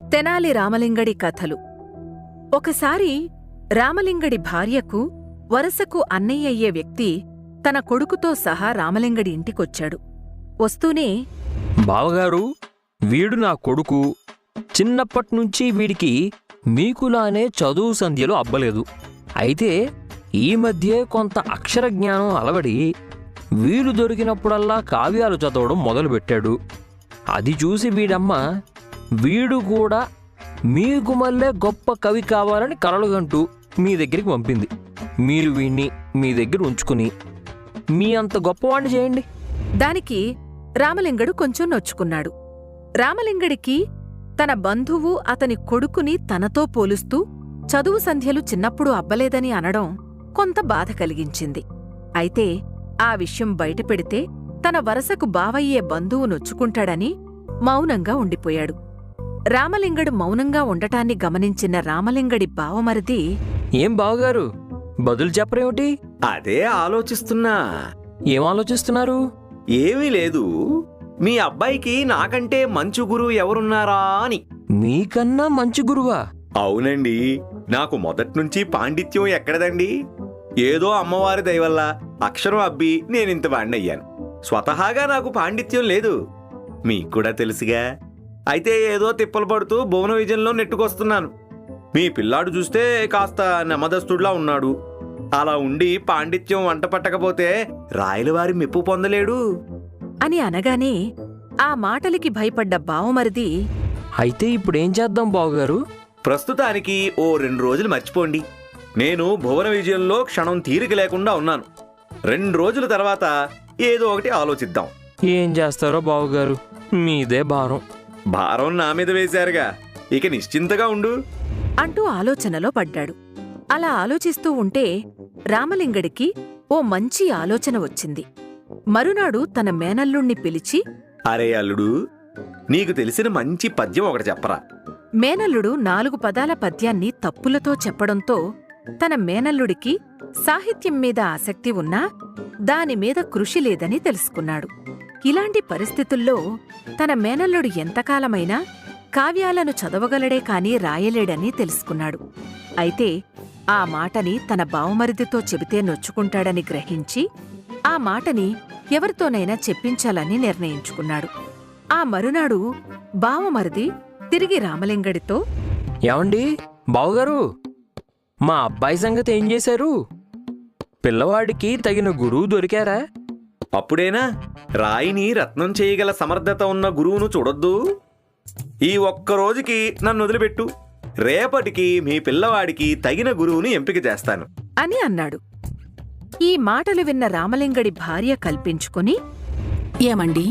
తెనాలి రామలింగడి కథలు. ఒకసారి రామలింగడి భార్యకు వరసకు అన్నయ్యయ్యే వ్యక్తి తన కొడుకుతో సహా రామలింగడి ఇంటికొచ్చాడు. వస్తూనే, బావగారు, వీడు నా కొడుకు. చిన్నప్పట్నుంచి వీడికి మీకులానే చదువు సంధ్యలు అబ్బలేదు. అయితే ఈ మధ్యే కొంత అక్షర జ్ఞానం అలవడి వీలు దొరికినప్పుడల్లా కావ్యాలు చదవడం మొదలుపెట్టాడు. అది చూసి వీడమ్మ వీడు కూడా మీకు మళ్ళీ గొప్ప కవి కావాలని కలలుగంటూ మీ దగ్గరికి పంపింది. మీరు వీణ్ణి మీ దగ్గర ఉంచుకుని మీ అంత గొప్పవాణ్ణి చేయండి. దానికి రామలింగడు కొంచెం నొచ్చుకున్నాడు. రామలింగడికి తన బంధువు అతని కొడుకుని తనతో పోలుస్తూ చదువు సంధ్యలు చిన్నప్పుడు అబ్బలేదని అనడం కొంత బాధ కలిగించింది. అయితే ఆ విషయం బయటపెడితే తన వరసకు బావయ్యే బంధువు నొచ్చుకుంటాడని మౌనంగా ఉండిపోయాడు. రామలింగడు మౌనంగా ఉండటాన్ని గమనించిన రామలింగడి బావమరిది, ఏం బావగారు, బదులు చెప్పరేమిటి? అదే ఆలోచిస్తున్నా. ఏం ఆలోచిస్తున్నారు? ఏమీ లేదు. మీ అబ్బాయికి నాకంటే మంచి గురువు ఎవరున్నారా అని. మీకన్నా మంచి గురువా? అవునండి. నాకు మొదట్నుంచి పాండిత్యం ఎక్కడదండి. ఏదో అమ్మవారి దయవల్ల అక్షరం అబ్బి నేనింత వాణ్ణయ్యాను. స్వతహాగా నాకు పాండిత్యం లేదు, మీక్కూడా తెలుసుగా. అయితే ఏదో తిప్పలు పడుతూ భువన విజయంలో నెట్టుకొస్తున్నాను. మీ పిల్లాడు చూస్తే కాస్త నెమ్మదస్తుడిలా ఉన్నాడు. అలా ఉండి పాండిత్యం వంట పట్టకపోతే రాయలవారి మెప్పు పొందలేడు అని అనగానే ఆ మాటలకి భయపడ్డ బావమరిది, అయితే ఇప్పుడేం చేద్దాం బావగారు? ప్రస్తుతానికి ఓ 2 రోజులు మర్చిపోండి. నేను భువన విజయంలో క్షణం తీరిక లేకుండా ఉన్నాను. 2 రోజుల తర్వాత ఏదో ఒకటి ఆలోచిద్దాం. ఏం చేస్తారో బావగారు, మీదే భారం. భారం నా మీద వేశారుగా, ఇక నిశ్చింతగా ఉండు అంటూ ఆలోచనలో పడ్డాడు. అలా ఆలోచిస్తూ ఉంటే రామలింగడికి ఓ మంచి ఆలోచన వచ్చింది. మరునాడు తన మేనల్లుణ్ణి పిలిచి, అరే అల్లుడు, నీకు తెలిసిన మంచి పద్యం ఒకటి చెప్పరా. మేనల్లుడు 4 పదాల పద్యాన్ని తప్పులతో చెప్పడంతో తన మేనల్లుడికి సాహిత్యం మీద ఆసక్తి ఉన్నా దానిమీద కృషి లేదని తెలుసుకున్నాడు. ఇలాంటి పరిస్థితుల్లో తన మేనల్లుడు ఎంతకాలమైనా కావ్యాలను చదవగలడే కాని రాయలేడని తెలుసుకున్నాడు. అయితే ఆ మాటని తన బావమరిదితో చెబితే నొచ్చుకుంటాడని గ్రహించి ఆ మాటని ఎవరితోనైనా చెప్పించాలని నిర్ణయించుకున్నాడు. ఆ మరునాడు బావమరిది తిరిగి రామలింగడితో, ఏమండి బావగారు, మా అబ్బాయి సంగతి ఏం చేశారు? పిల్లవాడికి తగిన గురువు దొరికారా? అప్పుడేనా రాయిని రత్నం చేయగల సమర్థత ఉన్న గురువును చూడొద్దు. ఈ ఒక్క రోజుకి నన్ను వదిలిపెట్టు. రేపటికి మీ పిల్లవాడికి తగిన గురువుని ఎంపిక చేస్తాను అని అన్నాడు. ఈ మాటలు విన్న రామలింగడి భార్య కల్పించుకుని, ఏమండి,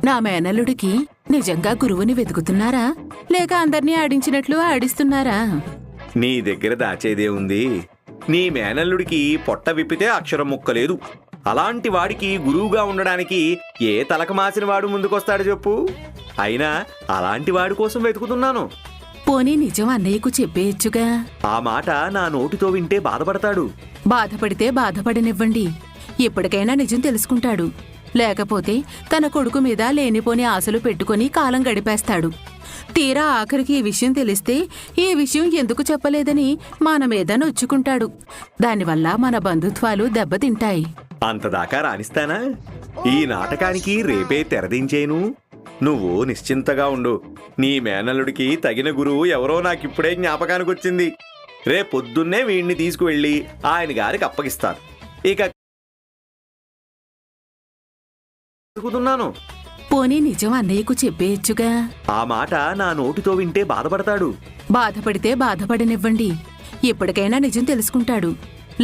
నా మేనల్లుడికి నిజంగా గురువుని వెతుకుతున్నారా, లేక అందర్నీ ఆడించినట్లు ఆడిస్తున్నారా? నీ దగ్గర దాచేదే ఉంది. నీ మేనల్లుడికి పొట్ట విప్పితే అక్షరం ముక్కలేదు. అలాంటి వాడికి గురువుగా ఉండడానికి ఏ తలకమాసిన వాడు ముందుకొస్తాడు చెప్పు. అయినా అలాంటి వాడి కోసం వెతుకుతున్నాను. పోనీ నిజం అన్నయ్యకు చెప్పేయచ్చుగా. ఆ మాట నా నోటితో వింటే బాధపడతాడు. బాధపడితే బాధపడనివ్వండి. ఇప్పటికైనా నిజం తెలుసుకుంటాడు. లేకపోతే తన కొడుకు మీద లేనిపోని ఆశలు పెట్టుకుని కాలం గడిపేస్తాడు. తీరా ఆఖరికి ఈ విషయం తెలిస్తే ఈ విషయం ఎందుకు చెప్పలేదని మన మీద నొచ్చుకుంటాడు. దానివల్ల మన బంధుత్వాలు దెబ్బతింటాయి. అంతదాకా రాణిస్తానా? ఈ నాటకానికి రేపే తెరదించేను. నువ్వు నిశ్చింతగా ఉండు. నీ మేనల్లుడికి తగిన గురువు ఎవరో నాకిప్పుడే జ్ఞాపకానికొచ్చింది. రేపొద్దున్నే వీణ్ణి తీసుకువెళ్ళి ఆయన గారికి అప్పగిస్తాను. ఇక వెతుకుతున్నాను. పోనీ నిజం అన్నయ్యకు చెప్పేయచ్చుగా. ఆ మాట నా నోటితో వింటే బాధపడతాడు. బాధపడితే బాధపడనివ్వండి. ఇప్పటికైనా నిజం తెలుసుకుంటాడు.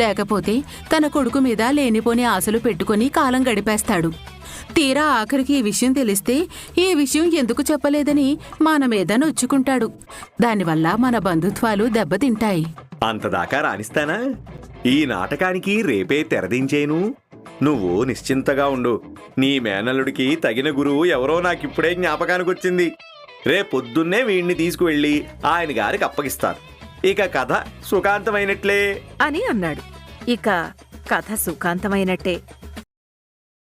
లేకపోతే తన కొడుకు మీద లేనిపోని ఆశలు పెట్టుకుని కాలం గడిపేస్తాడు. తీరా ఆఖరికి ఈ విషయం తెలిస్తే ఈ విషయం ఎందుకు చెప్పలేదని మన మీద నొచ్చుకుంటాడు. దానివల్ల మన బంధుత్వాలు దెబ్బతింటాయి. అంతదాకా రాణిస్తానా? ఈ నాటకానికి రేపే తెరదించేను. నువ్వు నిశ్చింతగా ఉండు. నీ మేనల్లుడికి తగిన గురువు ఎవరో నాకిప్పుడే జ్ఞాపకానికొచ్చింది. రేపొద్దున్నే వీణ్ణి తీసుకువెళ్ళి ఆయన గారికి అప్పగిస్తాను. ఇక కథ సుఖాంతమైనట్లే అని అన్నాడు. ఇక కథ సుఖాంతమైనట్టే.